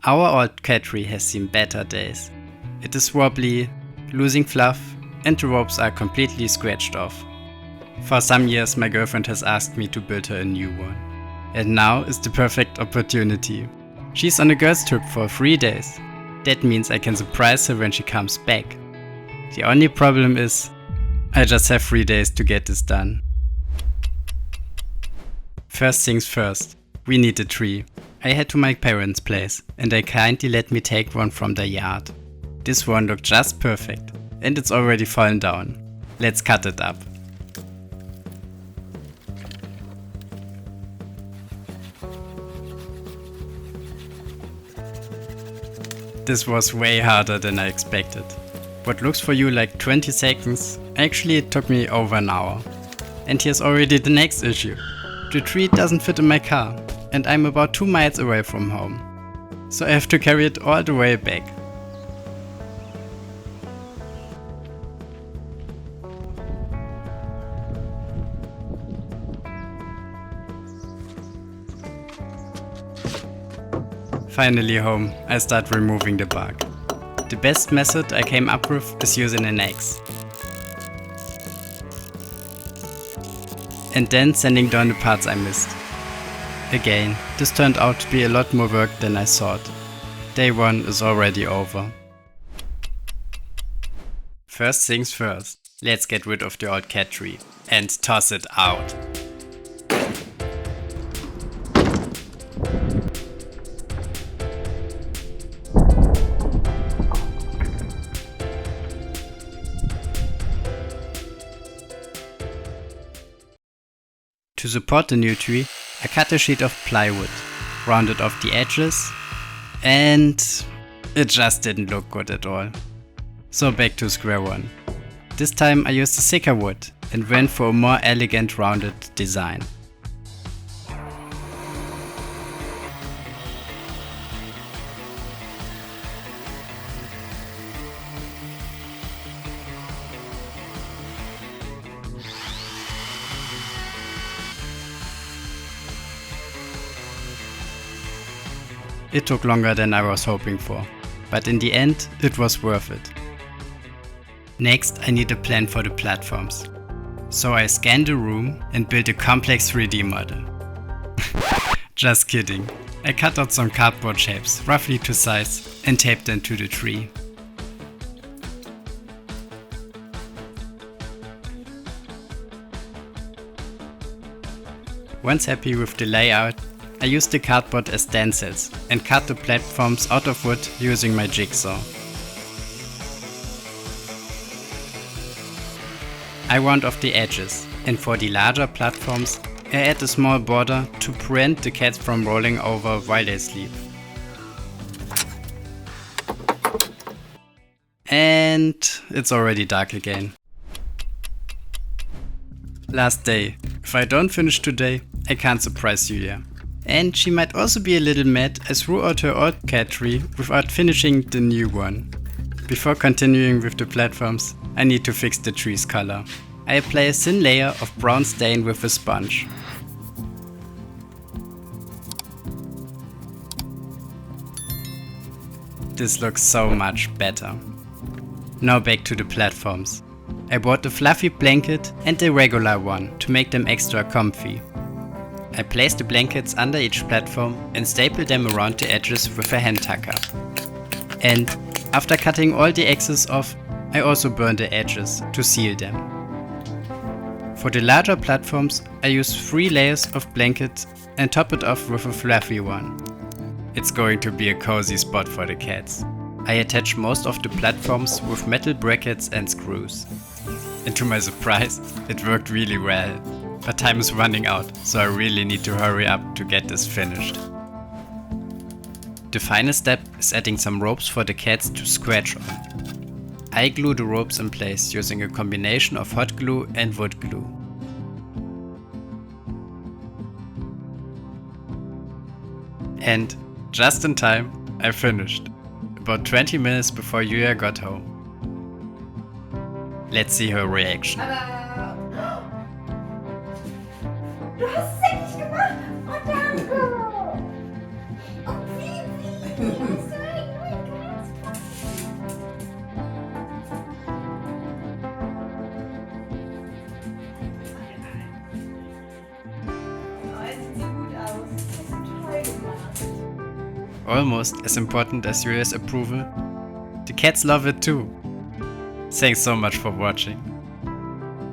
Our old cat tree has seen better days. It is wobbly, losing fluff, and the ropes are completely scratched off. For some years my girlfriend has asked me to build her a new one. And now is the perfect opportunity. She's on a girls trip for 3 days. That means I can surprise her when she comes back. The only problem is, I just have 3 days to get this done. First things first, we need a tree. I had to my parents' place and they kindly let me take one from their yard. This one looked just perfect and it's already fallen down. Let's cut it up. This was way harder than I expected. What looks for you like 20 seconds, actually it took me over an hour. And here's already the next issue. The tree doesn't fit in my car and I'm about 2 miles away from home. So I have to carry it all the way back. Finally home, I start removing the bark. The best method I came up with is using an axe. And then sanding down the parts I missed. Again, this turned out to be a lot more work than I thought. Day 1 is already over. First things first, let's get rid of the old cat tree and toss it out. To support the new tree, I cut a sheet of plywood, rounded off the edges, and it just didn't look good at all. So back to square one. This time I used a thicker wood and went for a more elegant rounded design. It took longer than I was hoping for, but in the end it was worth it. Next I need a plan for the platforms. So I scanned the room and built a complex 3D model. Just kidding. I cut out some cardboard shapes, roughly to size, and taped them to the tree. Once happy with the layout, I used the cardboard as stencils and cut the platforms out of wood using my jigsaw. I round off the edges, and for the larger platforms I add a small border to prevent the cats from rolling over while they sleep. And it's already dark again. Last day. If I don't finish today, I can't surprise Julia. And she might also be a little mad I threw out her old cat tree without finishing the new one. Before continuing with the platforms, I need to fix the tree's color. I apply a thin layer of brown stain with a sponge. This looks so much better. Now back to the platforms. I bought a fluffy blanket and a regular one to make them extra comfy. I place the blankets under each platform and staple them around the edges with a hand tucker. And after cutting all the excess off, I also burn the edges to seal them. For the larger platforms, I use 3 layers of blanket and top it off with a fluffy one. It's going to be a cozy spot for the cats. I attach most of the platforms with metal brackets and screws. And to my surprise, it worked really well. But time is running out, so I really need to hurry up to get this finished. The final step is adding some ropes for the cats to scratch on. I glue the ropes in place using a combination of hot glue and wood glue. And just in time, I finished. About 20 minutes before Julia got home. Let's see her reaction. Du hast es nicht gemacht! Oh, danke! Oh, Vivi! Almost as important as Julia's approval, the cats love it too. Thanks so much for watching.